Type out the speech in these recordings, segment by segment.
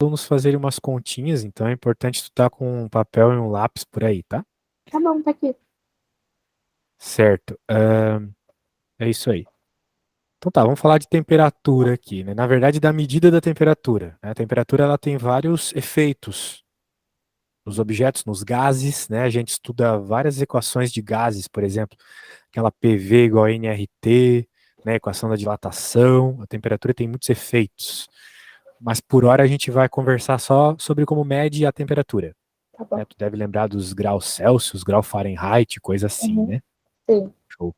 alunos fazerem umas continhas, então é importante tu estar com um papel e um lápis por aí, tá? Tá bom, tá aqui. Certo. É isso aí. Então tá, vamos falar de temperatura aqui, né? Na verdade, da medida da temperatura, né? A temperatura ela tem vários efeitos nos objetos, nos gases, né? A gente estuda várias equações de gases, por exemplo, aquela PV igual a nRT, né? Equação da dilatação. A temperatura tem muitos efeitos. Mas por hora a gente vai conversar só sobre como mede a temperatura. Tá Né? bom. Tu deve lembrar dos graus Celsius, grau Fahrenheit, coisa assim, Uhum. né? Sim. Show,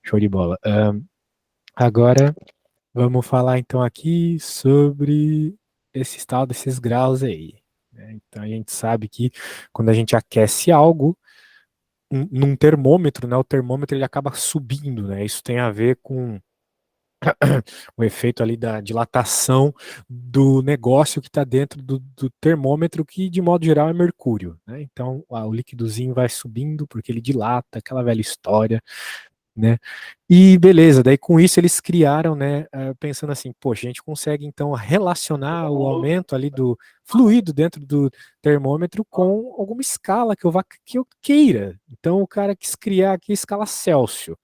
show de bola. Agora vamos falar então aqui sobre esse tal desses graus aí. Né? Então a gente sabe que quando a gente aquece algo, num termômetro, né, o termômetro ele acaba subindo, né? Isso tem a ver com o efeito ali da dilatação do negócio que está dentro do termômetro, que de modo geral é mercúrio, né? Então o líquidozinho vai subindo porque ele dilata, aquela velha história, né? E beleza, daí com isso eles criaram, né, pensando assim, poxa, a gente consegue então relacionar o aumento ali do fluido dentro do termômetro com alguma escala que eu queira. Então o cara quis criar aqui a escala Celsius.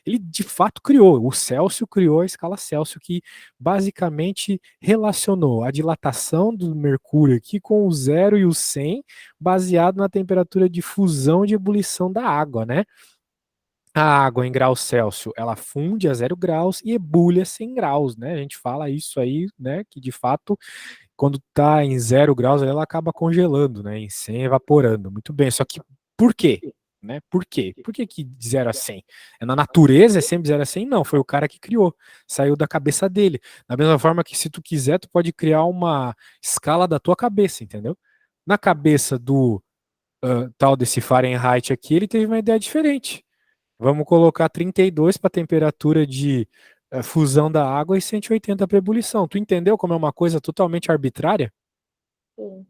Ele de fato criou, o Celsius criou a escala Celsius, que basicamente relacionou a dilatação do mercúrio aqui com o 0 e o 100, baseado na temperatura de fusão e de ebulição da água, né? A água em graus Celsius, ela funde a 0 graus e ebulha a 100 graus, né? A gente fala isso aí, né? Que de fato, quando tá em 0 graus, ela acaba congelando, né? Em 100, evaporando. Muito bem. Só que por quê? Né? Por quê? Por que de 0 a 100? É na natureza, é sempre 0 a 100? Não, foi o cara que criou. Saiu da cabeça dele. Da mesma forma que se tu quiser, tu pode criar uma escala da tua cabeça, entendeu? Na cabeça do tal desse Fahrenheit aqui, ele teve uma ideia diferente. Vamos colocar 32 para temperatura de fusão da água e 180 para ebulição. Tu entendeu como é uma coisa totalmente arbitrária? Sim.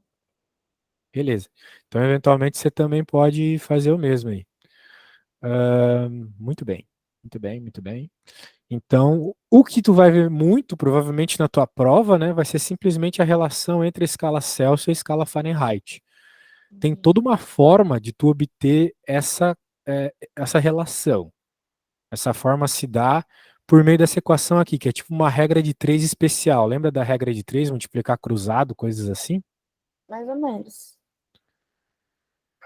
Beleza. Então, eventualmente, você também pode fazer o mesmo aí. Muito bem. Muito bem, muito bem. Então, o que tu vai ver muito, provavelmente, na tua prova, né, vai ser simplesmente a relação entre a escala Celsius e a escala Fahrenheit. Tem Uhum. toda uma forma de tu obter essa relação. Essa forma se dá por meio dessa equação aqui, que é tipo uma regra de 3 especial. Lembra da regra de 3, multiplicar cruzado, coisas assim? Mais ou menos.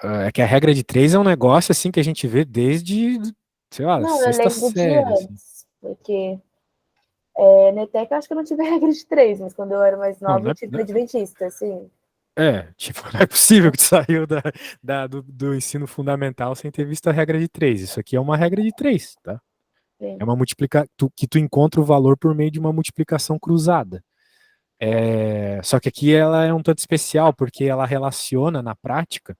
É que a regra de 3 é um negócio assim que a gente vê desde, sei lá, Não, eu sexta lembro de série, assim. antes, porque na ETEC eu acho que eu não tive regra de três, mas quando eu era mais Não, nova eu tive adventista, assim. tipo, não é possível que tu saiu do ensino fundamental sem ter visto a regra de 3. Isso aqui é uma regra de 3, tá? É Sim. uma que tu encontra o valor por meio de uma multiplicação cruzada. Só que aqui ela é um tanto especial, porque ela relaciona na prática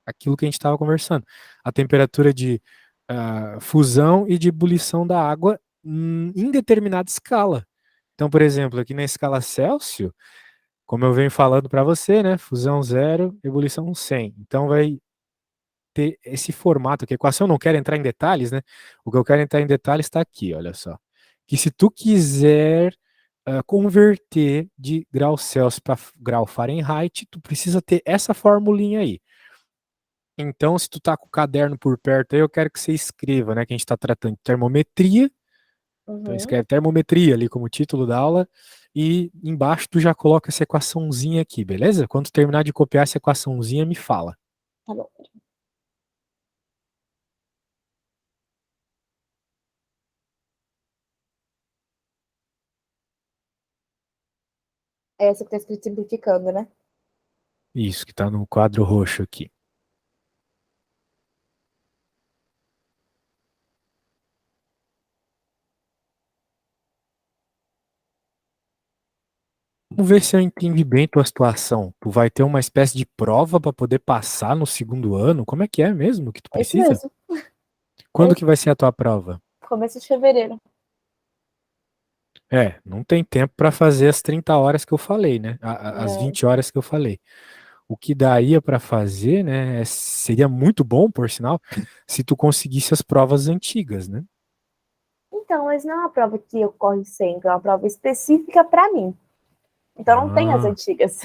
aquilo que a gente estava conversando. A temperatura de fusão e de ebulição da água em determinada escala. Então, por exemplo, aqui na escala Celsius, como eu venho falando para você, né? Fusão 0, ebulição 100. Então vai ter esse formato aqui. A equação eu não quero entrar em detalhes, né? O que eu quero entrar em detalhes está aqui, olha só. Que se tu quiser converter de grau Celsius para grau Fahrenheit, tu precisa ter essa formulinha aí. Então, se tu tá com o caderno por perto aí, eu quero que você escreva, né? Que a gente está tratando de termometria. Então, Uhum. escreve termometria ali como título da aula. E embaixo tu já coloca essa equaçãozinha aqui, beleza? Quando tu terminar de copiar essa equaçãozinha, me fala. Tá bom. É essa que tá escrito simplificando, né? Isso, que tá no quadro roxo aqui. Vamos ver se eu entendi bem tua situação. Tu vai ter uma espécie de prova para poder passar no segundo ano? Como é que é mesmo que tu É isso precisa? mesmo. É Quando que vai ser a tua prova? começo de fevereiro. Não tem tempo para fazer as 30 horas que eu falei, né? As Não. 20 horas que eu falei. O que daria para fazer, né? Seria muito bom, por sinal, se tu conseguisse as provas antigas, né? Então, mas não é uma prova que ocorre sempre, é uma prova específica para mim. Então não tem as Ah, antigas.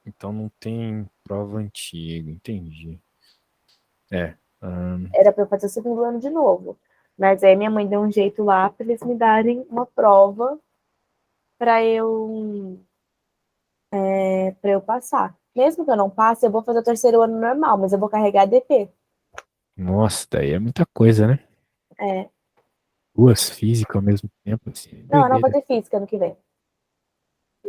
então não tem prova antiga, entendi. É. Era para eu fazer o segundo ano de novo. Mas aí minha mãe deu um jeito lá para eles me darem uma prova para eu passar. Mesmo que eu não passe, eu vou fazer o terceiro ano normal, mas eu vou carregar DP. Nossa, daí é muita coisa, né? É. Duas físicas ao mesmo tempo, assim, Não, eu não vou doideira. ter física ano que vem. É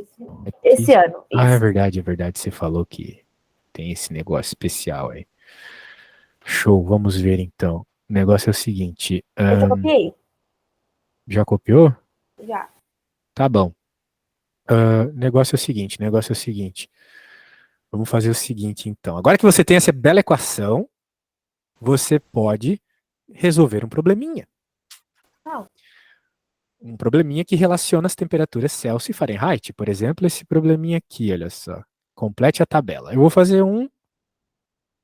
Esse física. ano, Ah, é isso. verdade, é verdade. Você falou que tem esse negócio especial aí. Show, vamos ver então. O negócio é o seguinte: Eu já copiei. já copiou? Já. Tá bom. Negócio é o seguinte. Vamos fazer o seguinte, então. Agora que você tem essa bela equação, você pode resolver um probleminha. Não, Um probleminha que relaciona as temperaturas Celsius e Fahrenheit. Por exemplo, esse probleminha aqui, olha só. Complete a tabela. Eu vou fazer um,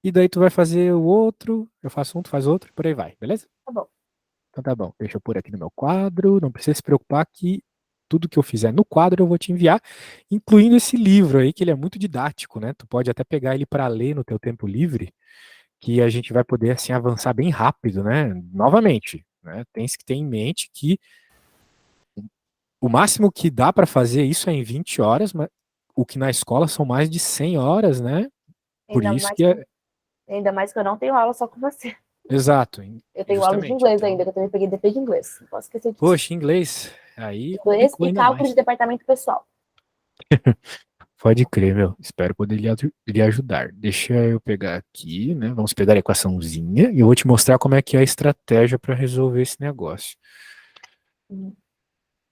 e daí tu vai fazer o outro. Eu faço um, tu faz outro, e por aí vai, beleza? tá bom. Então tá bom. Deixa eu pôr aqui no meu quadro. Não precisa se preocupar que tudo que eu fizer no quadro eu vou te enviar, incluindo esse livro aí, que ele é muito didático, né? Tu pode até pegar ele para ler no teu tempo livre, que a gente vai poder assim avançar bem rápido, né? Novamente, né? Tem que ter em mente que o máximo que dá para fazer isso é em 20 horas, mas o que na escola são mais de 100 horas, né? Por Ainda isso mais que que, é ainda mais que eu não tenho aula só com você. exato, Eu tenho aula de justamente. inglês ainda, Então, que eu também peguei DP de inglês. Não posso esquecer disso. poxa, inglês, aí Inglês complicou e ainda cálculo mais. de departamento pessoal. Pode crer, meu. Espero poder lhe ajudar. Deixa eu pegar aqui, né? Vamos pegar a equaçãozinha e eu vou te mostrar como é que é a estratégia para resolver esse negócio. Hum.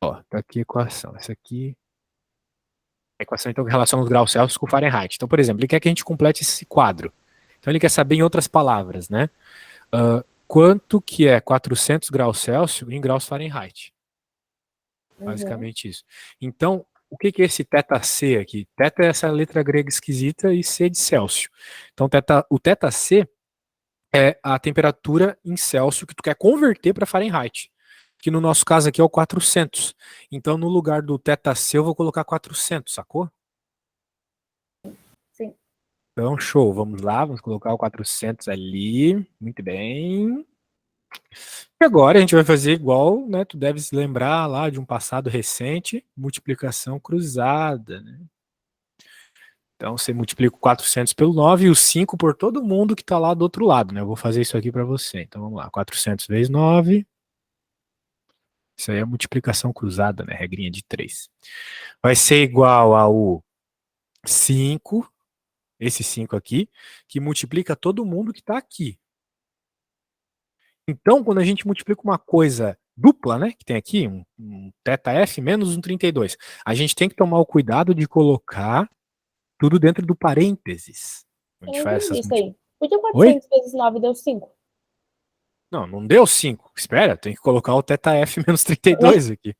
Ó, tá aqui a equação. Essa aqui é a equação então que relaciona os graus Celsius com o Fahrenheit. Então, por exemplo, ele quer que a gente complete esse quadro. Então ele quer saber em outras palavras, né? Quanto que é 400 graus Celsius em graus Fahrenheit? Uhum. Basicamente isso. Então, o que que é esse θc aqui? Θ é essa letra grega esquisita e C de Celsius. Então, o θc é a temperatura em Celsius que tu quer converter para Fahrenheit. Que no nosso caso aqui é o 400. Então, no lugar do θc, eu vou colocar 400, sacou? Sim. Então, show. Vamos lá, vamos colocar o 400 ali. Muito bem. E agora a gente vai fazer igual, né? Tu deve se lembrar lá de um passado recente, multiplicação cruzada, né? Então você multiplica o 400 pelo 9 e o 5 por todo mundo que está lá do outro lado, né? Eu vou fazer isso aqui para você. Então vamos lá, 400 vezes 9. Isso aí é multiplicação cruzada, né? Regrinha de 3. Vai ser igual ao 5, esse 5 aqui, que multiplica todo mundo que está aqui. Então, quando a gente multiplica uma coisa dupla, né, que tem aqui, um θf menos um 32, a gente tem que tomar o cuidado de colocar tudo dentro do parênteses. A Eu gente não faz entendi essas isso aí. multiplicações. Por que Oi? 400 vezes 9 deu 5? Não, não deu 5. Espera, tem que colocar o θf menos 32 aqui.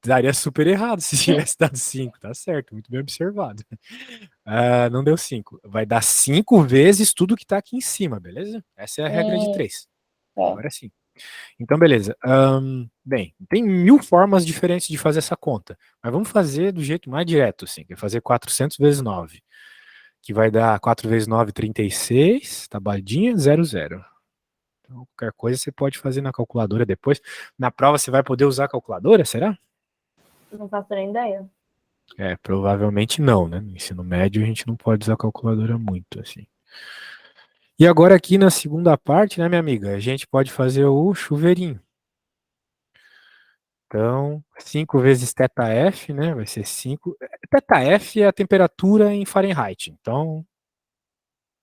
Daria super errado se tivesse dado 5, tá certo, muito bem observado. Não deu 5. Vai dar 5 vezes tudo que tá aqui em cima, beleza? Essa é a regra de 3. É. Agora sim. Então, beleza. Bem, tem mil formas diferentes de fazer essa conta, mas vamos fazer do jeito mais direto, assim, que é fazer 400 vezes 9, que vai dar 4 vezes 9, 36, tabeladinha, 0, 0. Então, qualquer coisa você pode fazer na calculadora depois. Na prova você vai poder usar a calculadora, será? Não faço nem ideia. Provavelmente não, né? No ensino médio a gente não pode usar a calculadora muito, assim. E agora aqui na segunda parte, né, minha amiga, a gente pode fazer o chuveirinho. Então, 5 vezes θf, né? Vai ser 5. θf é a temperatura em Fahrenheit. Então,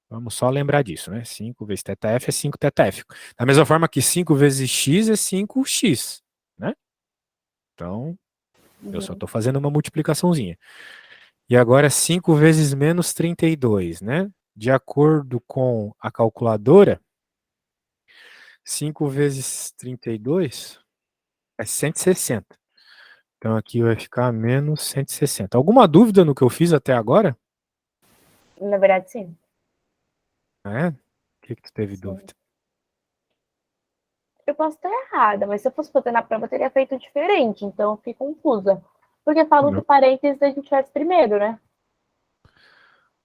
vamos só lembrar disso, né? 5 vezes θf é 5 θf. Da mesma forma que 5 vezes x é 5x, né? Então, eu só Uhum. estou fazendo uma multiplicaçãozinha. E agora 5 vezes menos 32, né? De acordo com a calculadora, 5 vezes 32 é 160. Então aqui vai ficar menos 160. Alguma dúvida no que eu fiz até agora? Na verdade, sim. É? O que tu teve Sim. dúvida? Eu posso estar errada, mas se eu fosse fazer na prova, eu teria feito diferente, então eu fiquei confusa. Porque fala do Não. parênteses a gente faz primeiro, né?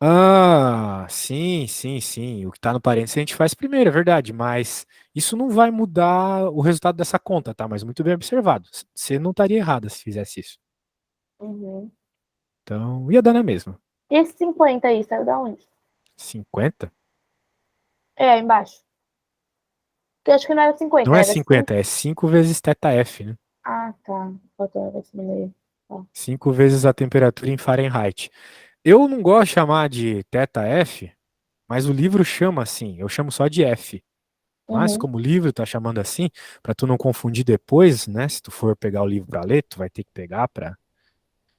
Ah, sim, sim, sim. O que tá no parênteses a gente faz primeiro, é verdade. Mas isso não vai mudar o resultado dessa conta, tá? Mas muito bem observado. Você não estaria errada se fizesse isso. Uhum. Então, ia dar na mesma. E esse 50 aí, saiu da onde? 50? É, aí embaixo. Porque eu acho que não era Não 50, é era 50, 5. é 5 vezes θf, né? Ah, tá. Faltou esse no meio. Tá. 5 vezes a temperatura em Fahrenheit. Eu não gosto de chamar de θf, mas o livro chama assim. Eu chamo só de F. Mas Uhum. como o livro tá chamando assim, para tu não confundir depois, né? Se tu for pegar o livro para ler, tu vai ter que pegar para,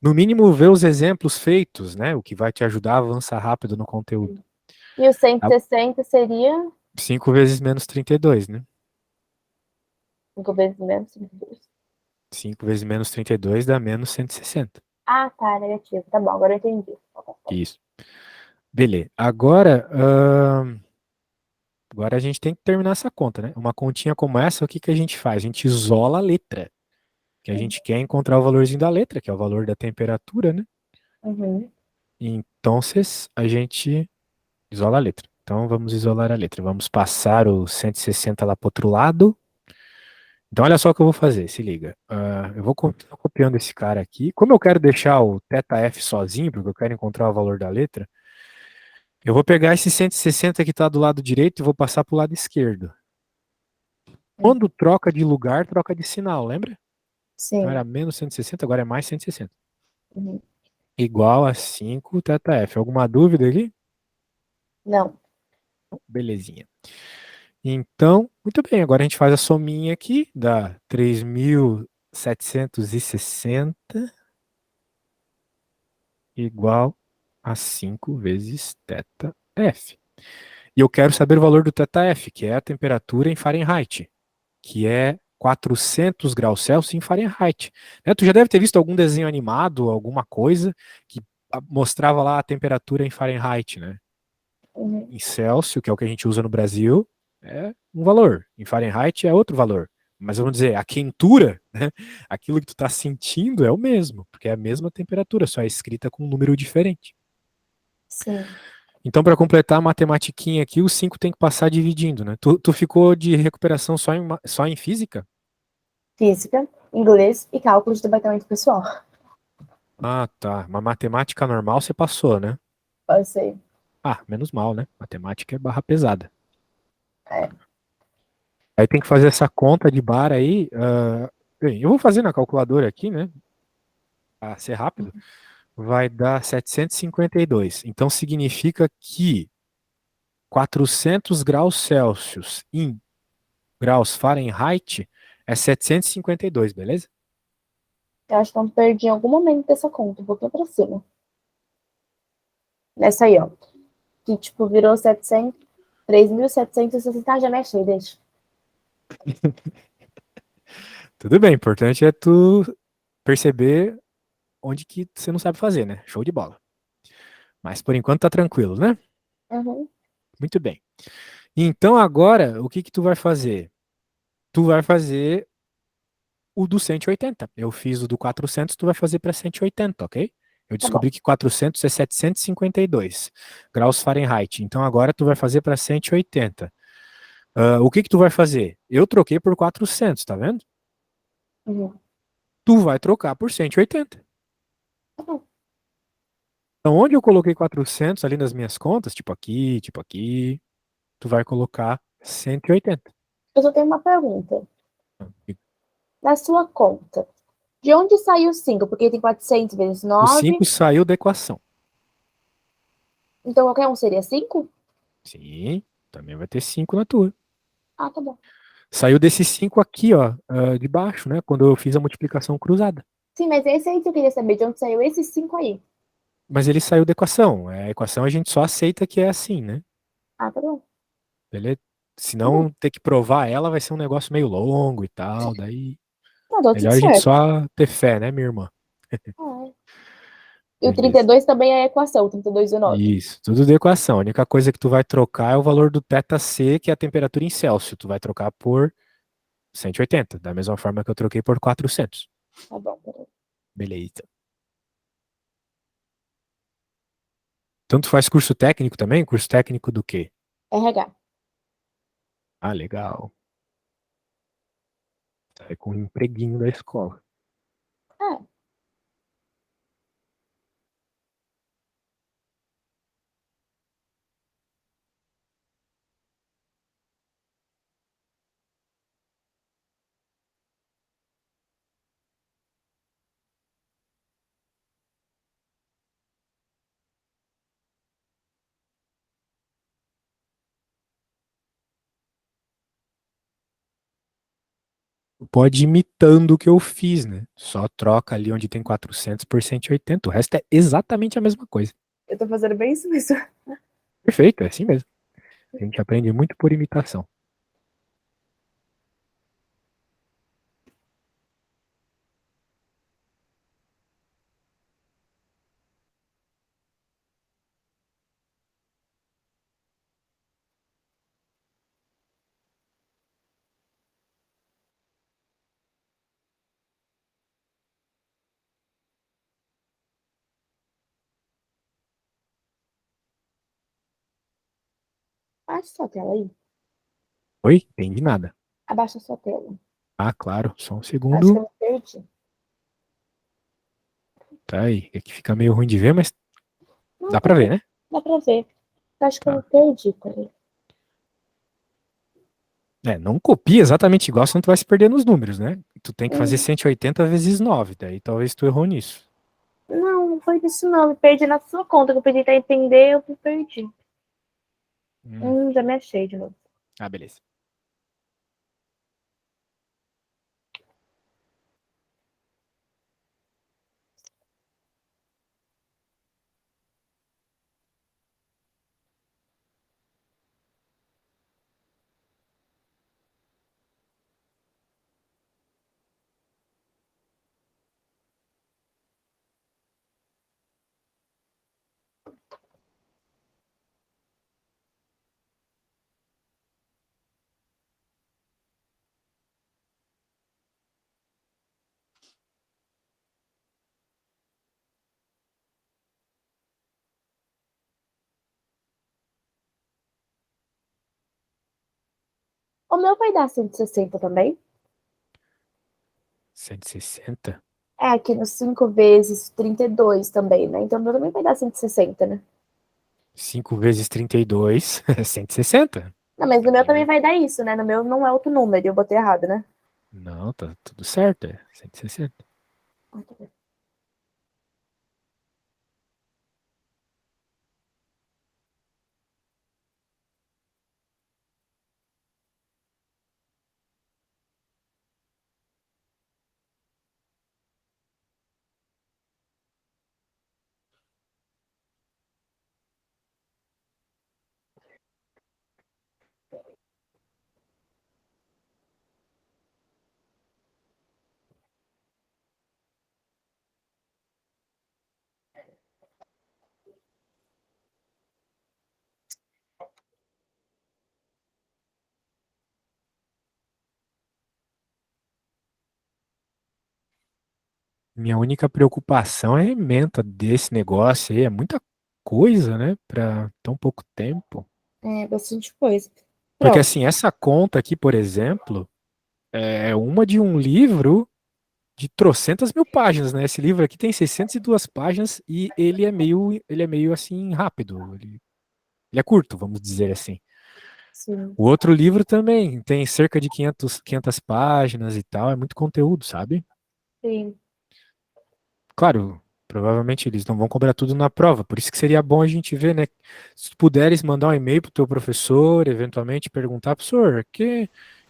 no mínimo, ver os exemplos feitos, né? O que vai te ajudar a avançar rápido no conteúdo. E o 160 seria 5 vezes menos 32, né? 5 vezes menos 32. 5 vezes menos 32 dá menos 160. Ah, tá, negativo. Tá bom, agora eu entendi. Isso. Beleza. Agora a gente tem que terminar essa conta, né? Uma continha como essa, o que que a gente faz? A gente isola a letra, que a gente quer encontrar o valorzinho da letra, que é o valor da temperatura, né? Uhum. Então, a gente isola a letra. Então, vamos isolar a letra. Vamos passar o 160 lá para outro lado. Então, olha só o que eu vou fazer, se liga. Eu vou continuar copiando esse cara aqui. Como eu quero deixar o θf sozinho, porque eu quero encontrar o valor da letra, eu vou pegar esse 160 que está do lado direito e vou passar para o lado esquerdo. Quando troca de lugar, troca de sinal, lembra? Então Sim. era menos 160, agora é mais 160. Uhum. Igual a 5 θf. Alguma dúvida aqui? Não. Belezinha. Então, muito bem, agora a gente faz a sominha aqui, dá 3.760 igual a 5 vezes θf. E eu quero saber o valor do θf, que é a temperatura em Fahrenheit, que é 400 graus Celsius em Fahrenheit. Né? Tu já deve ter visto algum desenho animado, alguma coisa que mostrava lá a temperatura em Fahrenheit, né? Uhum. Em Celsius, que é o que a gente usa no Brasil, é um valor. Em Fahrenheit é outro valor. Mas vamos dizer, a quentura, né? Aquilo que tu está sentindo é o mesmo, porque é a mesma temperatura, só é escrita com um número diferente. Sim. Então, para completar a matematiquinha aqui, o 5 tem que passar dividindo, né? Tu ficou de recuperação só em física? Física, inglês e cálculo de departamento pessoal. Ah, tá. Uma matemática normal você passou, né? Pode ser. Ah, menos mal, né? Matemática é barra pesada. É. Aí tem que fazer essa conta de bar aí. Bem, eu vou fazer na calculadora aqui, né? Para ser rápido. Vai dar 752. Então significa que 400 graus Celsius em graus Fahrenheit é 752, beleza? Eu acho que eu perdi em algum momento dessa conta, um pouquinho pra cima. Nessa aí, ó. Que, tipo, virou 700, 3.760. Ah, já me achei, deixa. Tudo bem, o importante é tu perceber onde que você não sabe fazer, né? Show de bola. Mas por enquanto tá tranquilo, né? Uhum. Muito bem. Então agora, o que que tu vai fazer? Tu vai fazer o do 180. Eu fiz o do 400, tu vai fazer para 180, ok? Eu Tá bom. descobri que 400 é 752 graus Fahrenheit. Então agora tu vai fazer para 180. O que que tu vai fazer? Eu troquei por 400, tá vendo? Uhum. Tu vai trocar por 180. Tá bom. Então onde eu coloquei 400 ali nas minhas contas, tipo aqui, tu vai colocar 180. Eu só tenho uma pergunta. Na sua conta, de onde saiu o 5? Porque tem 400 vezes O 9. 5 saiu da equação. Então qualquer um seria 5? Sim, também vai ter 5 na tua. Ah, tá bom. Saiu desse 5 aqui, ó, de baixo, né? Quando eu fiz a multiplicação cruzada. Sim, mas esse aí que eu queria saber, de onde saiu esse 5 aí. Mas ele saiu da equação. A equação a gente só aceita que é assim, né? Ah, tá bom. Beleza? Tá bom. Senão ter que provar ela vai ser um negócio meio longo e tal. Daí Tá, deu tudo melhor a gente certo. só ter fé, né, minha irmã? Ah, é. E o Beleza. 32 também é a equação, 32 e o 9. Isso, tudo de equação. A única coisa que tu vai trocar é o valor do θc, que é a temperatura em Celsius. Tu vai trocar por 180, da mesma forma que eu troquei por 400. Tá bom, peraí. Beleza. Tanto faz curso técnico também? Curso técnico do quê? RH. Ah, legal. Sai com um empreguinho da escola. É, Pode ir imitando o que eu fiz, né? Só troca ali onde tem 400 por 180. O resto é exatamente a mesma coisa. eu tô fazendo bem isso mesmo. Perfeito, é assim mesmo. A gente aprende muito por imitação. Abaixa sua tela aí. Oi? Entendi nada. Abaixa sua tela. Ah, claro, só um Acho que eu segundo. me perdi. Tá aí. É que fica meio ruim de ver, mas Não, dá tá pra ver, bom. né? Dá pra ver. Eu acho que eu me Tá. perdi, peraí. É, não copia exatamente igual, senão tu vai se perder nos números, né? Tu tem que fazer Hum, 180 vezes 9, daí talvez tu errou nisso. Não, não foi isso não. Me perdi na sua conta, que eu pedi pra entender, eu me perdi. Hum. Já me achei de novo. Ah, beleza. O meu vai dar 160 também? 160? É, aqui no 5 vezes 32 também, né? Então o meu também vai dar 160, né? 5 vezes 32 é 160. Não, mas no meu também Também. vai dar isso, né? No meu não é outro número, eu botei errado, né? Não, tá tudo certo, é 160. Minha única preocupação é a ementa desse negócio aí. É muita coisa, né? Pra tão pouco tempo. É, bastante coisa. Porque Pronto. assim, essa conta aqui, por exemplo, é uma de um livro de trocentas mil páginas, né? Esse livro aqui tem 602 páginas e ele é meio assim rápido. Ele é curto, vamos dizer assim. Sim, O outro livro também tem cerca de 500 páginas e tal, é muito conteúdo, sabe? sim. Claro, provavelmente eles não vão cobrar tudo na prova, por isso que seria bom a gente ver, né? Se tu puderes mandar um e-mail pro teu professor, eventualmente perguntar, professor, que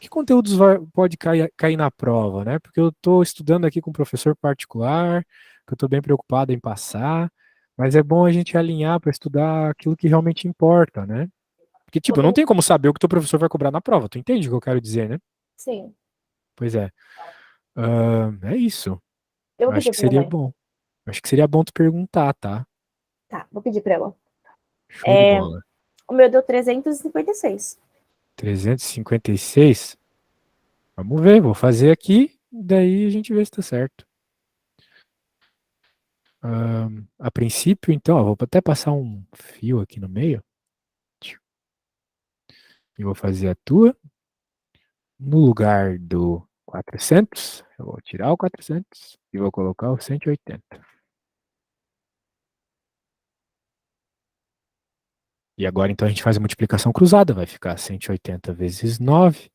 conteúdos pode cair na prova, né? Porque eu estou estudando aqui com um professor particular, que eu estou bem preocupado em passar, mas é bom a gente alinhar para estudar aquilo que realmente importa, né? Porque, tipo, não tem como saber o que teu professor vai cobrar na prova, tu entende o que eu quero dizer, né? Sim. Pois é. É isso. Eu vou Acho pedir que pra minha seria mãe. bom. Acho que seria bom tu perguntar, tá? Tá, vou pedir pra ela. Show de É, bola. o meu deu 356. 356. Vamos ver, vou fazer aqui, daí a gente vê se tá certo. A princípio, então, ó, vou até passar um fio aqui no meio. E vou fazer a tua. No lugar do 400, eu vou tirar o 400 e vou colocar o 180. E agora, então, a gente faz a multiplicação cruzada. Vai ficar 180 vezes 9,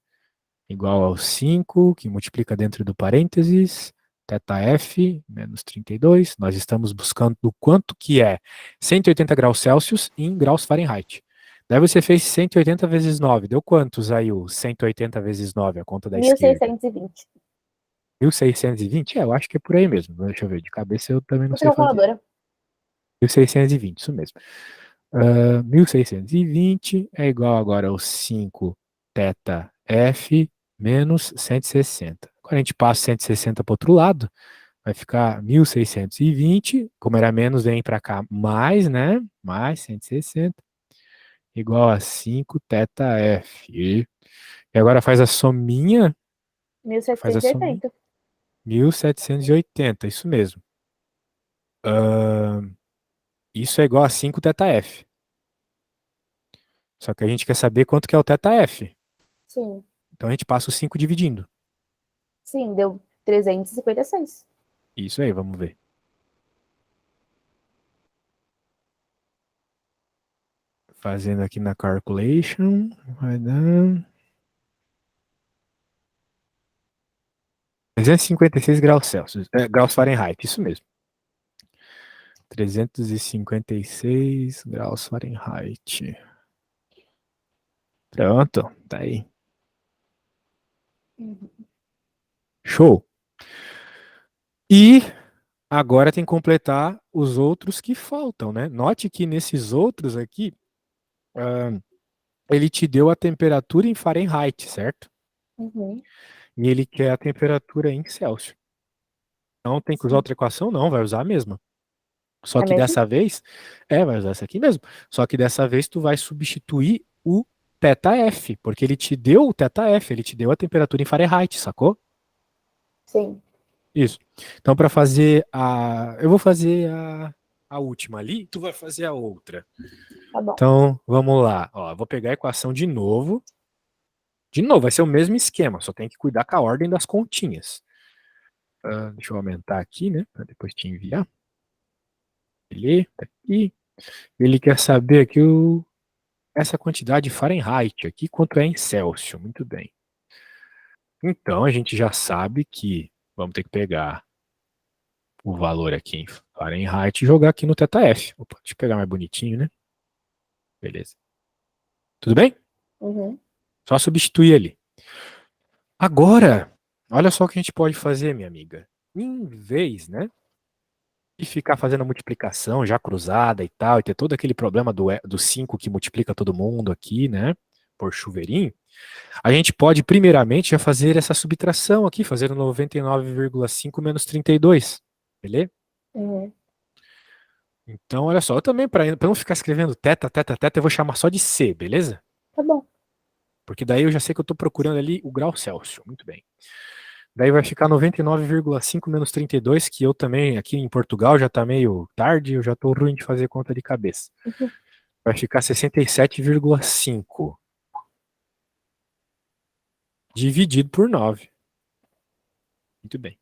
igual ao 5, que multiplica dentro do parênteses, θf menos 32. Nós estamos buscando o quanto que é 180 graus Celsius em graus Fahrenheit. Daí você fez 180 vezes 9. Deu quantos aí o 180 vezes 9, a conta da esquerda? 1620. 1620? É, eu acho que é por aí mesmo. Deixa eu ver, de cabeça eu também não Usa sei fazer. calculadora. 1620, isso mesmo. 1620 é igual agora ao 5 θf menos 160. Agora a gente passa 160 para o outro lado, vai ficar 1620, como era menos, vem para cá mais, né? Mais 160, igual a 5 θf. E agora faz a sominha, faz a sominha, 1780. 1780, isso mesmo. Isso é igual a 5 θf. Só que a gente quer saber quanto que é o θf. Sim. Então a gente passa o 5 dividindo. Sim, deu 356. Isso aí, vamos ver. Fazendo aqui na calculation, vai dar 356 graus Celsius, graus Fahrenheit, isso mesmo. 356 graus Fahrenheit. Pronto, tá aí. Show. E agora tem que completar os outros que faltam, né? Note que nesses outros aqui, ele te deu a temperatura em Fahrenheit, certo? Uhum. E ele quer a temperatura em Celsius. Não tem que usar Sim. outra equação, não, vai usar a mesma. Só É que mesmo? dessa vez, vai usar essa aqui mesmo. Só que dessa vez tu vai substituir o θf, porque ele te deu o θf, ele te deu a temperatura em Fahrenheit, sacou? Sim. Isso. Então, para fazer a. Eu vou fazer a última ali, tu vai fazer a outra. Tá bom. Então, vamos lá. Ó, eu vou pegar a equação de novo. De novo, vai ser o mesmo esquema, só tem que cuidar com a ordem das continhas. Deixa eu aumentar aqui, né? Para depois te enviar. Ele tá aqui. Ele quer saber aqui essa quantidade Fahrenheit aqui, quanto é em Celsius. Muito bem. Então, a gente já sabe que vamos ter que pegar o valor aqui em Fahrenheit e jogar aqui no θf. Opa, deixa eu pegar mais bonitinho, né? Beleza. Tudo bem? Uhum. Só substituir ali. Agora, olha só o que a gente pode fazer, minha amiga. Em vez, né, de ficar fazendo a multiplicação já cruzada e tal, e ter todo aquele problema do 5 que multiplica todo mundo aqui, né, por chuveirinho, a gente pode, primeiramente, já fazer essa subtração aqui, fazer o 99,5 menos 32, beleza? Uhum. Então, olha só, eu também, para não ficar escrevendo teta, teta, teta, eu vou chamar só de C, beleza? Tá bom. Porque daí eu já sei que eu estou procurando ali o grau Celsius. Muito bem. Daí vai ficar 99,5 menos 32, que eu também, aqui em Portugal, já está meio tarde, eu já estou ruim de fazer conta de cabeça. Uhum. Vai ficar 67,5 dividido por 9. Muito bem.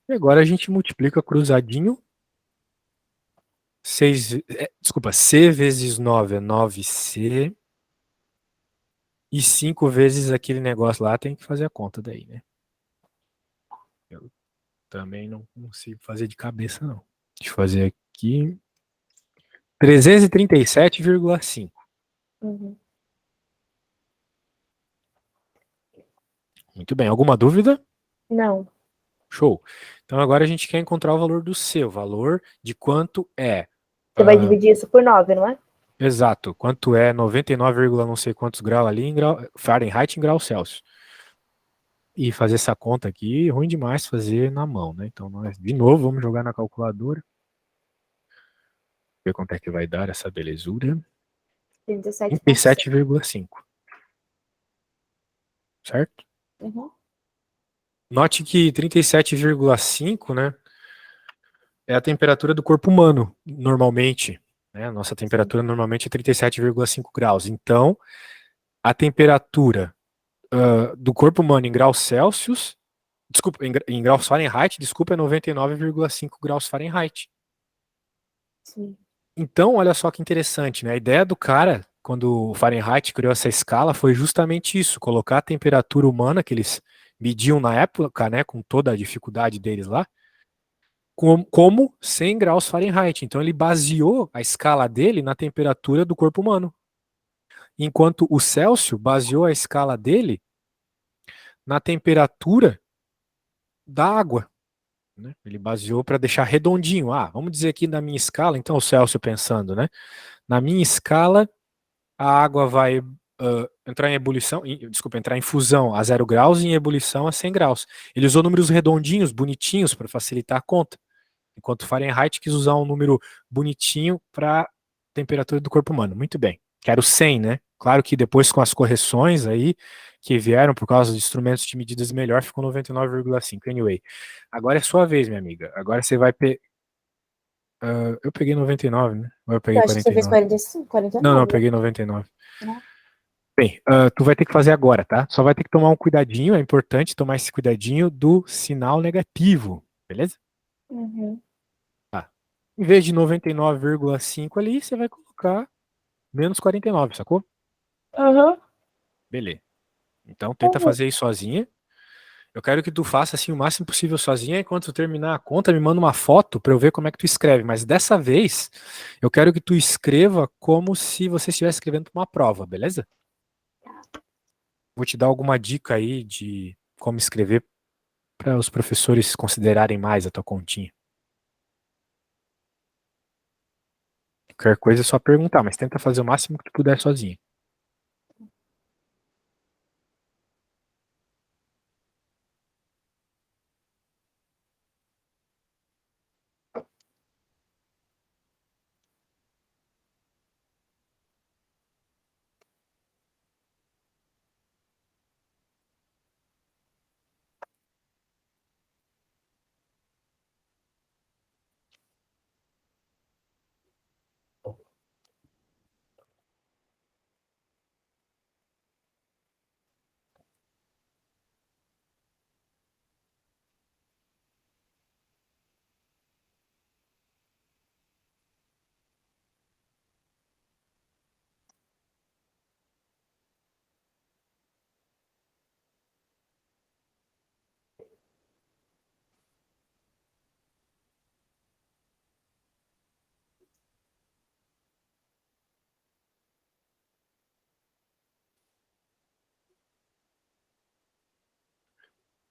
E agora a gente multiplica cruzadinho. Desculpa, C vezes 9 é 9C. E 5 vezes aquele negócio lá tem que fazer a conta daí, né? Eu também não consigo fazer de cabeça, não. Deixa eu fazer aqui. 337,5. Uhum. Muito bem. Alguma dúvida? Não. Show. Então agora a gente quer encontrar o valor do C, o valor de quanto é. Você vai dividir isso por 9, não é? Exato, quanto é 99, não sei quantos graus ali em Fahrenheit em graus Celsius. E fazer essa conta aqui, ruim demais fazer na mão, né? Então nós, de novo, vamos jogar na calculadora. Ver quanto é que vai dar essa belezura. 37,6. 37,5. Certo? Uhum. Note que 37,5, né? é a temperatura do corpo humano, normalmente. Né? A nossa Sim. temperatura normalmente é 37,5 graus. Então, a temperatura do corpo humano em graus Celsius, desculpa, em graus Fahrenheit, desculpa, é 99,5 graus Fahrenheit. Sim. Então, olha só que interessante, né? A ideia do cara, quando o Fahrenheit criou essa escala, foi justamente isso, colocar a temperatura humana que eles mediam na época, né, com toda a dificuldade deles lá, como 100 graus Fahrenheit. Então, ele baseou a escala dele na temperatura do corpo humano. Enquanto o Celsius baseou a escala dele na temperatura da água. Né? Ele baseou para deixar redondinho. Ah, vamos dizer aqui na minha escala, então o Celsius pensando, né? Na minha escala, a água vai entrar em ebulição, desculpa, entrar em fusão a 0 graus e em ebulição a 100 graus. Ele usou números redondinhos, bonitinhos, para facilitar a conta. Enquanto Fahrenheit quis usar um número bonitinho para temperatura do corpo humano. Muito bem. Quero 100, né? Claro que depois com as correções aí que vieram por causa de instrumentos de medidas melhor, ficou 99,5. Anyway, agora é sua vez, minha amiga. Agora você vai eu peguei 99, né? Ou eu peguei Eu acho que você fez 49? 45, Não, eu 49, né? peguei 99. Né? Bem, tu vai ter que fazer agora, tá? Só vai ter que tomar um cuidadinho, é importante tomar esse cuidadinho do sinal negativo, beleza? Uhum. Tá. Em vez de 99,5 ali, você vai colocar menos 49, sacou? Uhum. Beleza. Então tenta Uhum. fazer isso sozinha. Eu quero que tu faça assim o máximo possível sozinha. E quando tu terminar a conta, me manda uma foto para eu ver como é que tu escreve. Mas dessa vez, eu quero que tu escreva como se você estivesse escrevendo para uma prova, beleza? Vou te dar alguma dica aí de como escrever para os professores considerarem mais a tua continha. Qualquer coisa é só perguntar, mas tenta fazer o máximo que tu puder sozinho.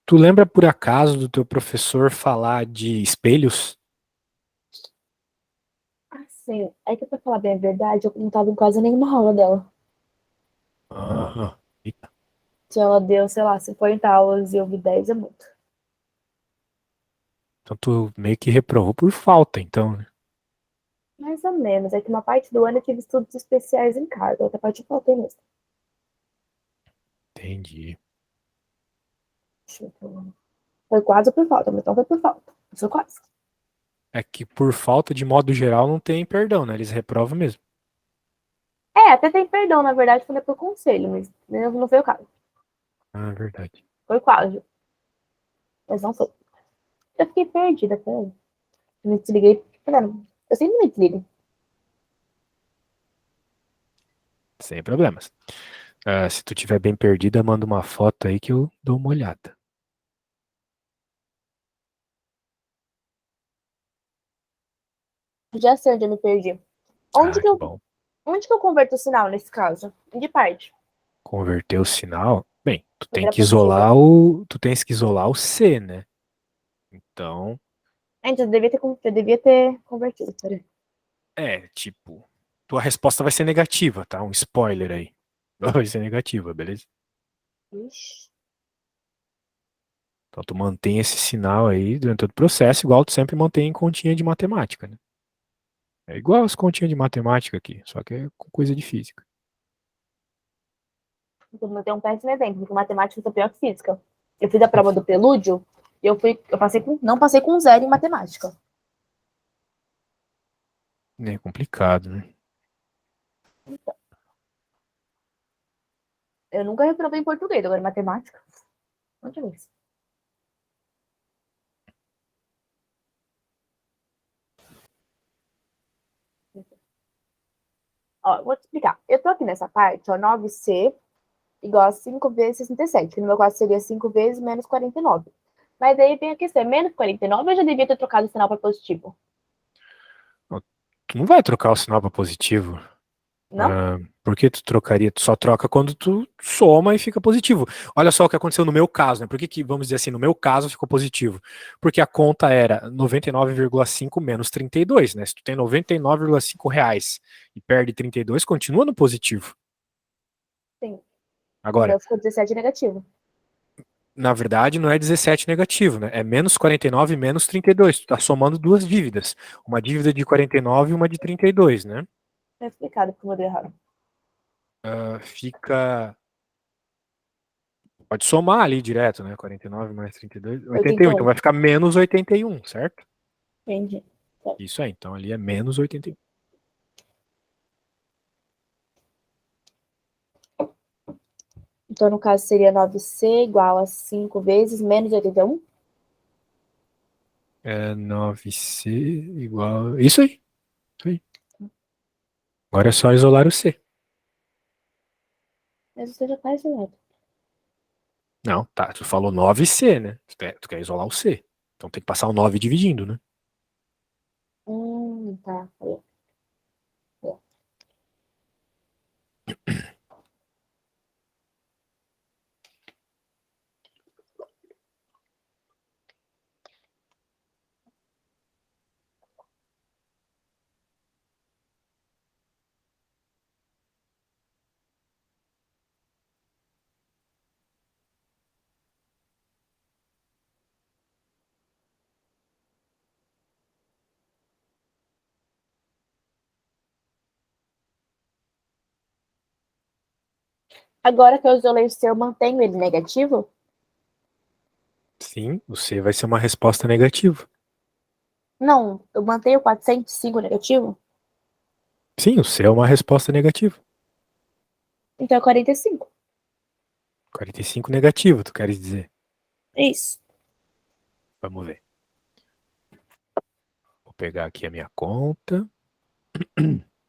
Tu lembra por acaso do teu professor falar de espelhos? Assim, é que pra falar bem a verdade, eu não tava em quase nenhuma aula dela. Ah, eita. Se ela deu, sei lá, 50 aulas e eu vi 10 é muito. Então tu meio que reprovou por falta, então, né? Mais ou menos. É que uma parte do ano eu tive estudos especiais em casa, outra parte eu faltei mesmo. Entendi. Deixa eu ver. Foi quase por falta, mas não foi por falta. Foi quase. É que por falta, de modo geral, não tem perdão, né? Eles reprovam mesmo. É, até tem perdão, na verdade, quando é por conselho, mas não foi o caso. Ah, verdade. Foi quase, mas não foi. Eu fiquei perdida, peraí. Eu me desliguei. Eu sempre me desligo. Sem problemas. Ah, se tu tiver bem perdida, manda uma foto aí que eu dou uma olhada. Já sei onde eu me perdi. Onde Ah, que que eu, bom. onde que eu converto o sinal nesse caso? Em que parte? Converter o sinal. Bem, Foi pra positivo. tu tens que isolar o C, né? Então, Então, eu devia ter convertido. Peraí. tipo, tua resposta vai ser negativa, tá? Um spoiler aí. Vai ser negativa, beleza? Ixi. Então tu mantém esse sinal aí durante todo o processo, igual tu sempre mantém em continha de matemática, né? É igual as continhas de matemática aqui, só que é com coisa de física. Então, eu tenho um péssimo exemplo, porque matemática é pior que física. Eu fiz a prova do prelúdio e não passei com zero em matemática. É complicado, né? Eu nunca reprovei em português, agora em matemática. Onde é isso? Ó, vou te explicar. Eu tô aqui nessa parte, ó, 9C igual a 5 vezes 67, que no meu caso seria 5 vezes menos 49. Mas aí vem a questão, é menos 49, eu já devia ter trocado o sinal para positivo. Tu não vai trocar o sinal para positivo. Não? Por que tu trocaria? Tu só troca quando tu soma e fica positivo. Olha só o que aconteceu no meu caso, né? Por que, vamos dizer assim, no meu caso ficou positivo? Porque a conta era 99,5 menos 32, né? Se tu tem 99,5 reais e perde 32, continua no positivo. Sim. O Agora, meu ficou 17 negativo. na verdade, não é 17 negativo, né? É menos 49 menos 32. Tu tá somando duas dívidas. Uma dívida de 49 e uma de 32, né? Tá explicado porque eu dei errado. Fica. Pode somar ali direto, né? 49 mais 32, 81. Então 81. vai ficar menos 81, certo? Entendi. Certo. Isso aí. Então ali é menos 81. Então, no caso, seria 9C igual a 5 vezes menos 81. É 9C igual. Isso aí. Isso aí. Agora é só isolar o C. Mas você já tá excelente. Não, tá. Tu falou 9C, né? Tu quer isolar o C. Então tem que passar o 9 dividindo, né? Tá. É. Agora que eu isolei o C, eu mantenho ele negativo? Sim, o C vai ser uma resposta negativa. Não, eu mantenho o 405 negativo? Sim, o C é uma resposta negativa. Então é 45. 45 negativo, tu queres dizer. Isso. Vamos ver. Vou pegar aqui a minha conta.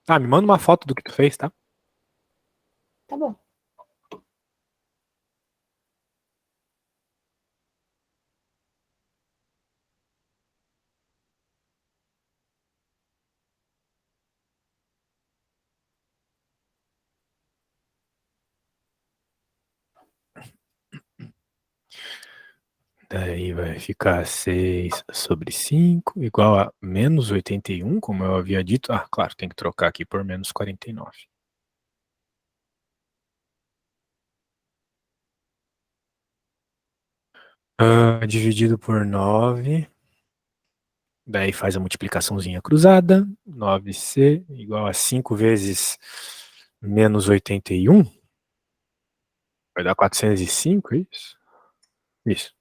Ah, me manda uma foto do que tu fez, tá? Tá bom. Daí vai ficar 6 sobre 5 igual a menos 81, como eu havia dito. Ah, claro, tem que trocar aqui por menos 49. Dividido por 9. Daí faz a multiplicaçãozinha cruzada. 9C igual a 5 vezes menos 81. Vai dar 405, isso? Isso.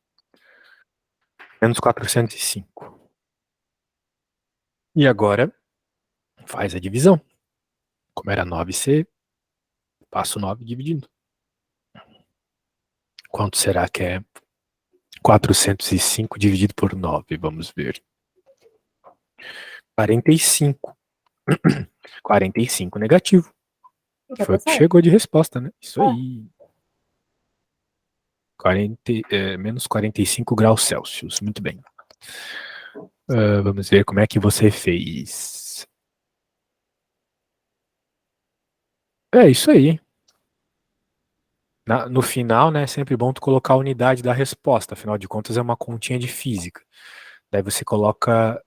Menos 405. E agora faz a divisão. Como era 9C, passo 9 dividindo. Quanto será que é 405 dividido por 9? Vamos ver. 45. 45 negativo. Que Já foi tá o que certo. chegou de resposta, né? Isso É. aí. 40, menos 45 graus Celsius. Muito bem. Vamos ver como é que você fez. É isso aí. No final, né, é sempre bom tu colocar a unidade da resposta. Afinal de contas, é uma continha de física. Daí você coloca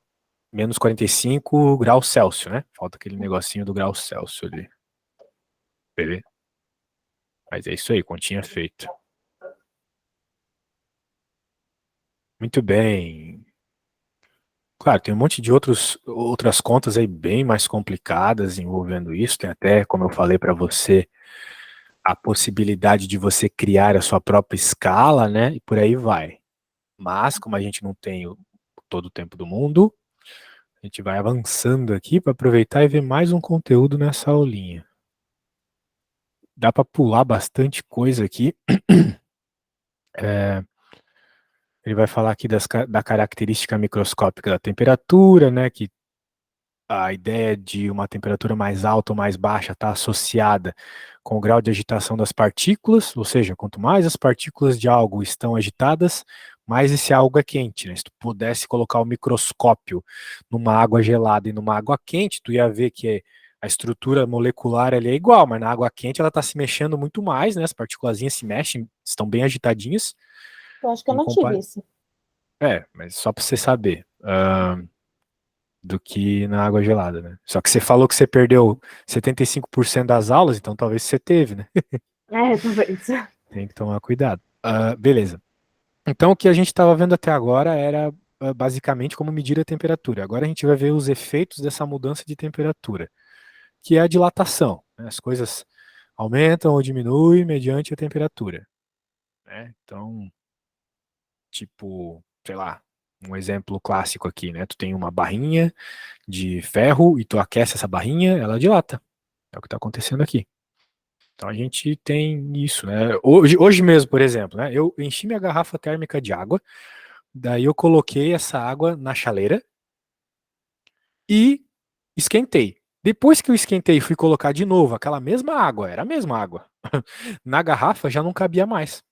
menos 45 graus Celsius, né? Falta aquele negocinho do grau Celsius ali. Beleza? Mas é isso aí, continha feita. Muito bem. Claro, tem um monte de outras contas aí bem mais complicadas envolvendo isso. Tem até, como eu falei para você, a possibilidade de você criar a sua própria escala, né? E por aí vai. Mas, como a gente não tem todo o tempo do mundo, A gente vai avançando aqui para aproveitar e ver mais um conteúdo nessa aulinha. Dá para pular bastante coisa aqui. Ele vai falar aqui da característica microscópica da temperatura, né, que a ideia de uma temperatura mais alta ou mais baixa está associada com o grau de agitação das partículas, ou seja, quanto mais as partículas de algo estão agitadas, mais esse algo é quente, né? Se tu pudesse colocar o microscópio numa água gelada e numa água quente, tu ia ver que a estrutura molecular ali é igual, mas na água quente ela está se mexendo muito mais, né? As partículas se mexem, estão bem agitadinhas. Eu acho que eu Em não tive compar... isso. mas só para você saber. Do que na água gelada, né? Só que você falou que você perdeu 75% das aulas, então talvez você teve, né? Talvez. Tem que tomar cuidado. Beleza. Então o que a gente estava vendo até agora era basicamente como medir a temperatura. Agora a gente vai ver os efeitos dessa mudança de temperatura, que é a dilatação, né? As coisas aumentam ou diminuem mediante a temperatura, né? Então, tipo, sei lá, um exemplo clássico aqui, né? Tu tem uma barrinha de ferro e tu aquece essa barrinha, ela dilata. É o que está acontecendo aqui. Então a gente tem isso, né? Hoje mesmo, por exemplo, né? Eu enchi minha garrafa térmica de água, daí eu coloquei essa água na chaleira e esquentei. Depois que eu esquentei e fui colocar de novo aquela mesma água, era a mesma água, na garrafa já não cabia mais.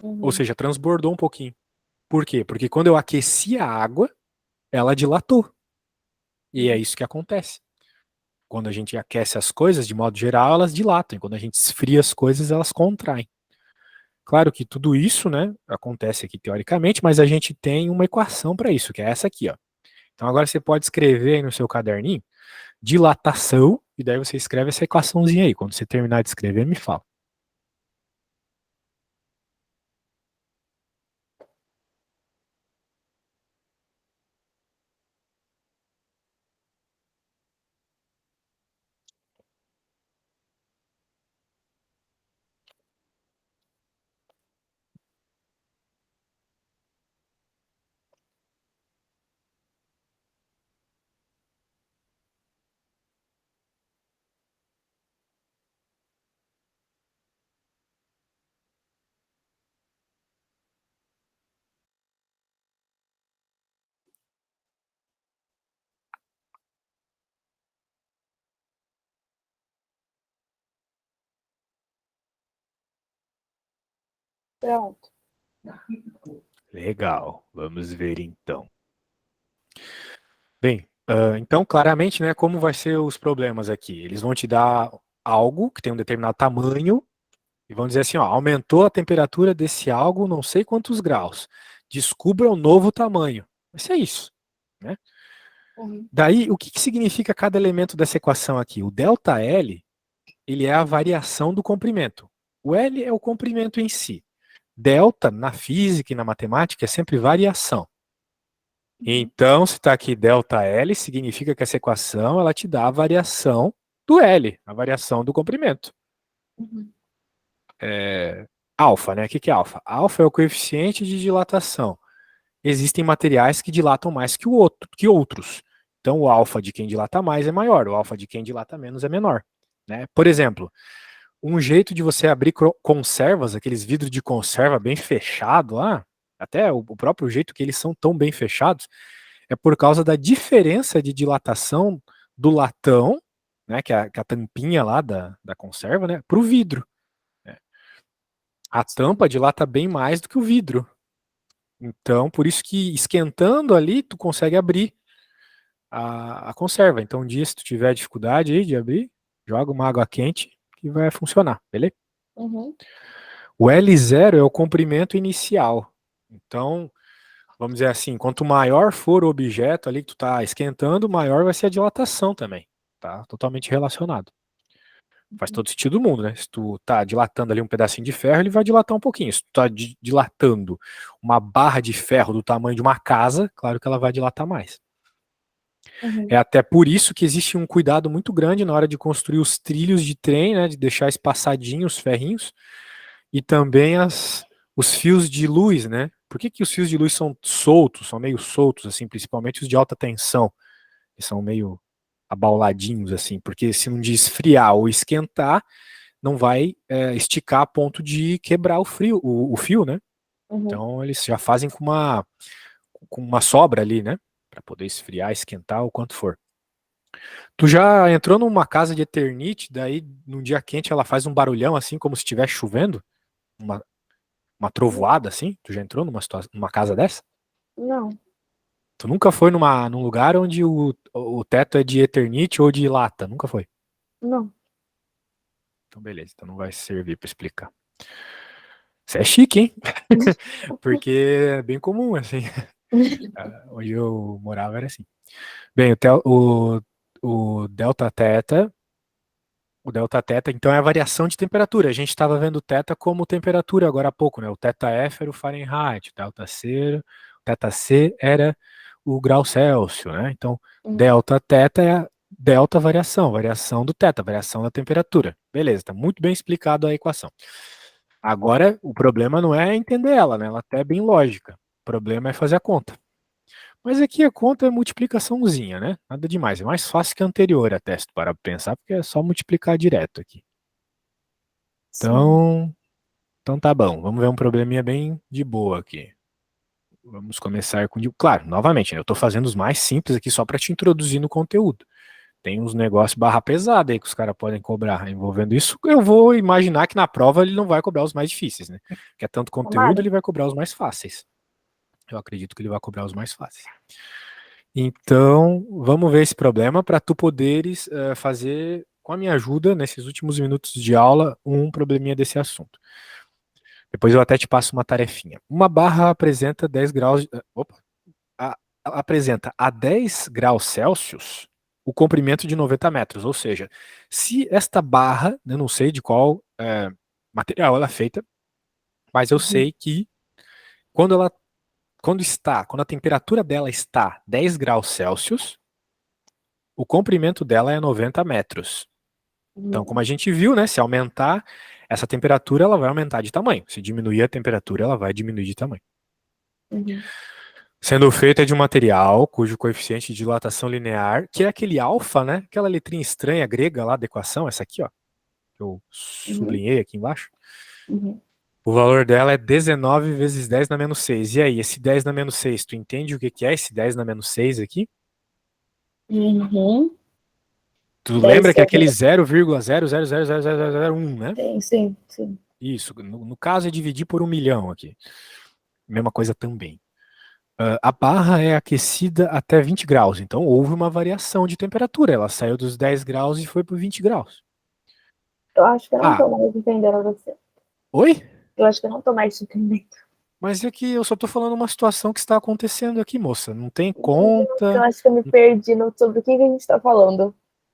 Ou Uhum. seja, transbordou um pouquinho. Por quê? Porque quando eu aqueci a água, ela dilatou. E é Uhum. isso que acontece. Quando a gente aquece as coisas, de modo geral, elas dilatam. E quando a gente esfria as coisas, elas contraem. Claro que tudo isso, né, acontece aqui teoricamente, mas a gente tem uma equação para isso, que é essa aqui, ó. Então agora você pode escrever aí no seu caderninho dilatação, e daí você escreve essa equaçãozinha aí. Quando você terminar de escrever, me fala. Pronto. Legal, vamos ver então. Bem, então claramente, né, como vai ser os problemas aqui? Eles vão te dar algo que tem um determinado tamanho e vão dizer assim, ó, aumentou a temperatura desse algo não sei quantos graus. Descubra um novo tamanho. Vai ser isso, né? Uhum. Daí, o que significa cada elemento dessa equação aqui? O ΔL, ele é a variação do comprimento. O L é o comprimento em si. Delta, na física e na matemática, é sempre variação. Uhum. Então, se está aqui ΔL, significa que essa equação ela te dá a variação do L, a variação do comprimento. Uhum. Alfa, né? O que é alfa? Alfa é o coeficiente de dilatação. Existem materiais que dilatam mais que outros. Então, o alfa de quem dilata mais é maior, o alfa de quem dilata menos é menor. Né? Por exemplo, um jeito de você abrir conservas, aqueles vidros de conserva bem fechado lá, até o próprio jeito que eles são tão bem fechados, é por causa da diferença de dilatação do latão, né, que é a tampinha lá da conserva, né, para o vidro. Né? A Sim. tampa dilata bem mais do que o vidro. Então, por isso que esquentando ali, tu consegue abrir a conserva. Então, um dia, se tu tiver dificuldade aí de abrir, joga uma água quente que vai funcionar, beleza? Uhum. O L0 é o comprimento inicial. Então, vamos dizer assim, quanto maior for o objeto ali que tu está esquentando, maior vai ser a dilatação também. Tá totalmente relacionado. Faz Uhum. todo sentido do mundo, né? Se tu tá dilatando ali um pedacinho de ferro, ele vai dilatar um pouquinho. Se tu tá dilatando uma barra de ferro do tamanho de uma casa, claro que ela vai dilatar mais. É Uhum. até por isso que existe um cuidado muito grande na hora de construir os trilhos de trem, né? De deixar espaçadinhos os ferrinhos, e também os fios de luz, né? Por que que os fios de luz são soltos, são meio soltos, assim, principalmente os de alta tensão? Eles são meio abauladinhos, assim, porque se um dia esfriar ou esquentar, não vai esticar a ponto de quebrar o fio, né? Uhum. Então eles já fazem com uma sobra ali, né? Para poder esfriar, esquentar o quanto for. Tu já entrou numa casa de Eternite, daí num dia quente ela faz um barulhão assim, como se estivesse chovendo? Uma, uma trovoada assim? Tu já entrou numa casa dessa? Não, Tu nunca foi num lugar onde o teto é de Eternite ou de lata? Nunca foi? não, Então beleza, então não vai servir para explicar. Você é chique, hein? Porque é bem comum, assim. Onde eu morava era assim. Bem, o delta teta, o delta teta, então é a variação de temperatura. A gente estava vendo o teta como temperatura agora há pouco, né? O teta F era o Fahrenheit, o teta C era o grau Celsius, né? Então, uhum. delta teta é a delta variação do teta, variação da temperatura. Beleza, está muito bem explicado a equação. Agora, o problema não é entender ela, né? Ela até é bem lógica. O problema é fazer a conta. Mas aqui a conta é multiplicaçãozinha, né? Nada demais. É mais fácil que a anterior até, se tu parar pra pensar, porque é só multiplicar direto aqui. Sim. Então, então tá bom. Vamos ver um probleminha bem de boa aqui. Vamos começar com. Claro, novamente, né, eu tô fazendo os mais simples aqui só para te introduzir no conteúdo. Tem uns negócios barra pesada aí que os caras podem cobrar envolvendo isso. Eu vou imaginar que na prova ele não vai cobrar os mais difíceis, né? Que é tanto conteúdo, Tomara. ele vai cobrar os mais fáceis. Eu acredito que ele vai cobrar os mais fáceis. Então, vamos ver esse problema para tu poderes fazer, com a minha ajuda, nesses últimos minutos de aula, um probleminha desse assunto. Depois eu até te passo uma tarefinha. Uma barra apresenta 10 graus. Opa, apresenta a 10 graus Celsius o comprimento de 90 metros. Ou seja, se esta barra, eu não sei de qual material ela é feita, mas eu Uhum. sei que quando ela quando a temperatura dela está 10 graus Celsius, o comprimento dela é 90 metros. Então, como Uhum. a gente viu, né, se aumentar essa temperatura, ela vai aumentar de tamanho. Se diminuir a temperatura, ela vai diminuir de tamanho. Uhum. Sendo feita de um material cujo coeficiente de dilatação linear, que é aquele alfa, né, aquela letrinha estranha grega lá da equação, essa aqui, ó, que eu Uhum. sublinhei aqui embaixo. Uhum. O valor dela é 19 vezes 10 na menos 6. E aí, esse 10 na menos 6, tu entende o que é esse 10 na menos 6 aqui? Uhum. Tu Deve lembra que é ser. aquele 0,0000001, né? Sim, sim, sim. Isso, no caso é dividir por 1 milhão aqui. Mesma coisa também. A barra é aquecida até 20 graus, então houve uma variação de temperatura. Ela saiu dos 10 graus e foi para 20 graus. Eu acho que eu não Ah, tô mais entendendo você. oi? Eu acho que eu não tô mais te entendendo. Mas é que eu só tô falando uma situação que está acontecendo aqui, moça. Não tem Meu Deus, eu conta. acho que eu me perdi sobre o que a gente tá falando.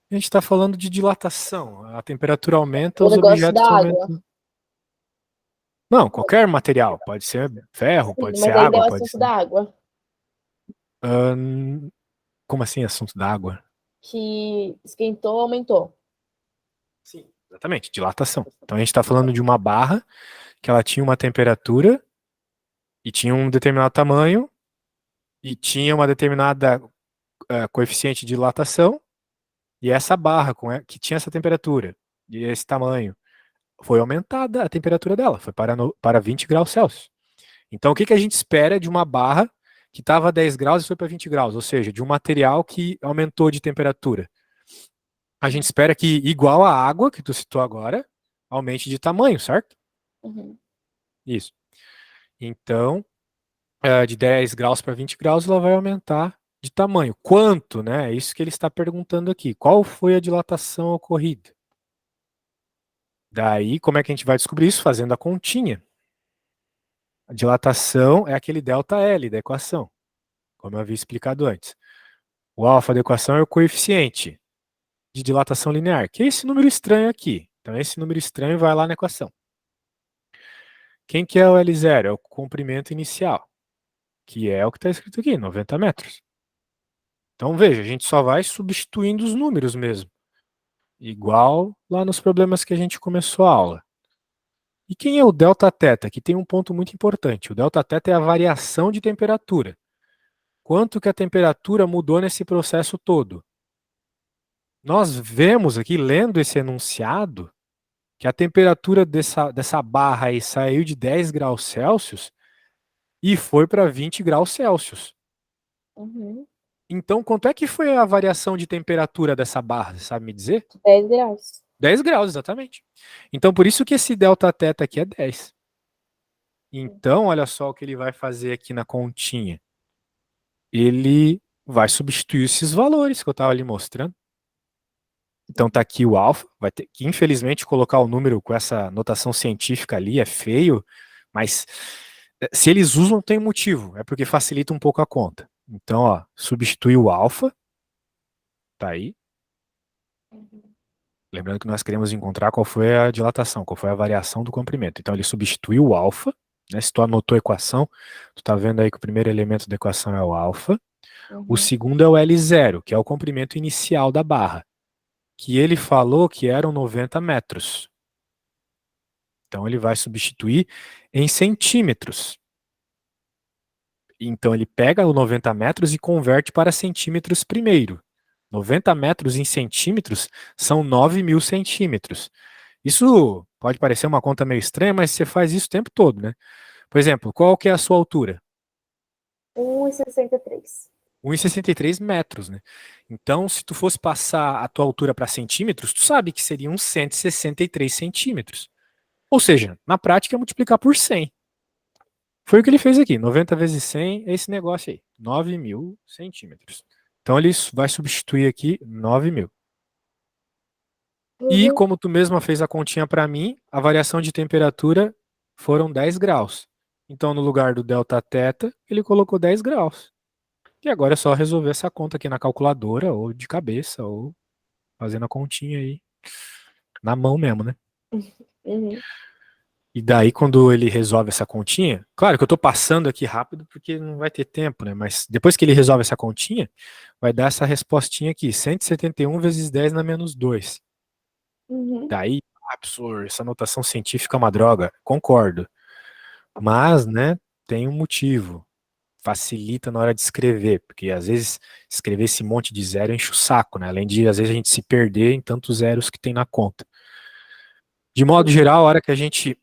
A gente está falando de dilatação. A temperatura aumenta, O os negócio objetos da água. aumentam. Não, qualquer material. Pode ser ferro, Sim, pode ser mas aí deu água, o pode assunto ser. da água. Ahn, como assim, assunto da água? Que esquentou, aumentou. Sim, exatamente, dilatação. Então a gente está falando de uma barra que ela tinha uma temperatura e tinha um determinado tamanho e tinha uma determinada coeficiente de dilatação, e essa barra que tinha essa temperatura e esse tamanho foi aumentada a temperatura dela, foi para 20 graus Celsius. Então o que a gente espera de uma barra que estava a 10 graus e foi para 20 graus, ou seja, de um material que aumentou de temperatura? A gente espera que, igual a água que tu citou agora, aumente de tamanho, certo? Uhum. Isso. Então, de 10 graus para 20 graus, ela vai aumentar de tamanho. Quanto, né? É isso que ele está perguntando aqui. Qual foi a dilatação ocorrida? Daí, como é que a gente vai descobrir isso? Fazendo a continha. A dilatação é aquele ΔL da equação, como eu havia explicado antes. O alfa da equação é o coeficiente de dilatação linear, que é esse número estranho aqui. Então, esse número estranho vai lá na equação. Quem que é o L0? É o comprimento inicial, que é o que está escrito aqui, 90 metros. Então, veja, a gente só vai substituindo os números mesmo. Igual lá nos problemas que a gente começou a aula. E quem é o delta θ? Que tem um ponto muito importante. O delta θ é a variação de temperatura. Quanto que a temperatura mudou nesse processo todo? Nós vemos aqui, lendo esse enunciado, que a temperatura dessa barra aí saiu de 10 graus Celsius e foi para 20 graus Celsius. Uhum. Então, quanto é que foi a variação de temperatura dessa barra? Você sabe me dizer? 10 graus. 10 graus, exatamente. Então, por isso que esse delta θ aqui é 10. Então, olha só o que ele vai fazer aqui na continha. Ele vai substituir esses valores que eu estava ali mostrando. Então tá aqui o alfa, vai ter que infelizmente colocar o número com essa notação científica ali é feio, mas se eles usam tem motivo, é porque facilita um pouco a conta. Então, ó, substitui o alfa, tá aí. Lembrando que nós queremos encontrar qual foi a dilatação, qual foi a variação do comprimento. Então ele substitui o alfa, né? Se tu anotou a equação, tu tá vendo aí que o primeiro elemento da equação é o alfa, o Uhum. segundo é o L0, que é o comprimento inicial da barra, que ele falou que eram 90 metros. Então ele vai substituir em centímetros. Então ele pega o 90 metros e converte para centímetros primeiro. 90 metros em centímetros são 9.000 centímetros. Isso pode parecer uma conta meio estranha, mas você faz isso o tempo todo, né? Por exemplo, qual que é a sua altura? 1,63. 1,63 metros, né? Então, se tu fosse passar a tua altura para centímetros, tu sabe que seriam 163 centímetros. Ou seja, na prática é multiplicar por 100. Foi o que ele fez aqui. 90 vezes 100 é esse negócio aí. 9.000 centímetros. Então ele vai substituir aqui 9.000. E Uhum. como tu mesma fez a continha para mim, a variação de temperatura foram 10 graus. Então no lugar do delta θ, ele colocou 10 graus. E agora é só resolver essa conta aqui na calculadora, ou de cabeça, ou fazendo a continha aí. Na mão mesmo, né? Uhum. E daí, quando ele resolve essa continha, claro que eu tô passando aqui rápido porque não vai ter tempo, né? Mas depois que ele resolve essa continha, vai dar essa respostinha aqui: 171 vezes 10 na menos 2. Uhum. Daí, absurdo, essa notação científica é uma droga. Concordo. Mas, né, tem um motivo. Facilita na hora de escrever, porque às vezes escrever esse monte de zero enche o saco, né? Além de, às vezes, a gente se perder em tantos zeros que tem na conta. De modo Sim. geral, a hora que a gente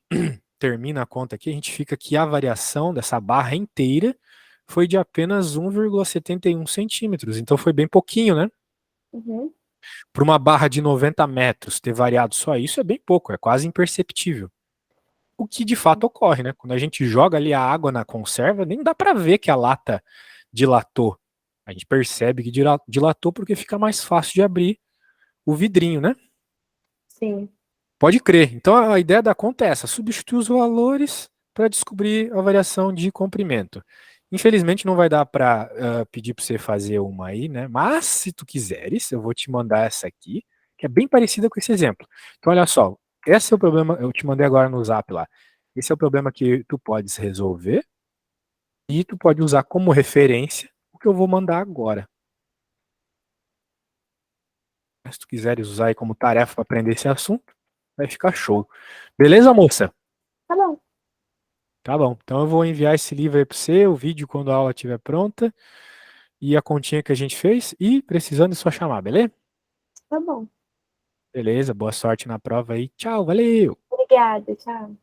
termina a conta aqui, a gente fica que a variação dessa barra inteira foi de apenas 1,71 centímetros. Então foi bem pouquinho, né? Uhum. Para uma barra de 90 metros ter variado só isso é bem pouco, é quase imperceptível. O que de fato ocorre, né? Quando a gente joga ali a água na conserva, nem dá para ver que a lata dilatou. A gente percebe que dilatou porque fica mais fácil de abrir o vidrinho, né? Sim. Pode crer. Então a ideia da conta é essa: substituir os valores para descobrir a variação de comprimento. Infelizmente não vai dar para pedir para você fazer uma aí, né? Mas se tu quiseres, eu vou te mandar essa aqui, que é bem parecida com esse exemplo. Então olha só, esse é o problema, eu te mandei agora no Zap lá. Esse é o problema que tu podes resolver e tu pode usar como referência o que eu vou mandar agora. Se tu quiseres usar aí como tarefa para aprender esse assunto, vai ficar show. Beleza, moça? Tá bom. Tá bom. Então eu vou enviar esse livro aí para você, o vídeo quando a aula estiver pronta e a continha que a gente fez e precisando é só chamar, beleza? Tá bom. Beleza, boa sorte na prova aí. Tchau, valeu! Obrigada. Tchau.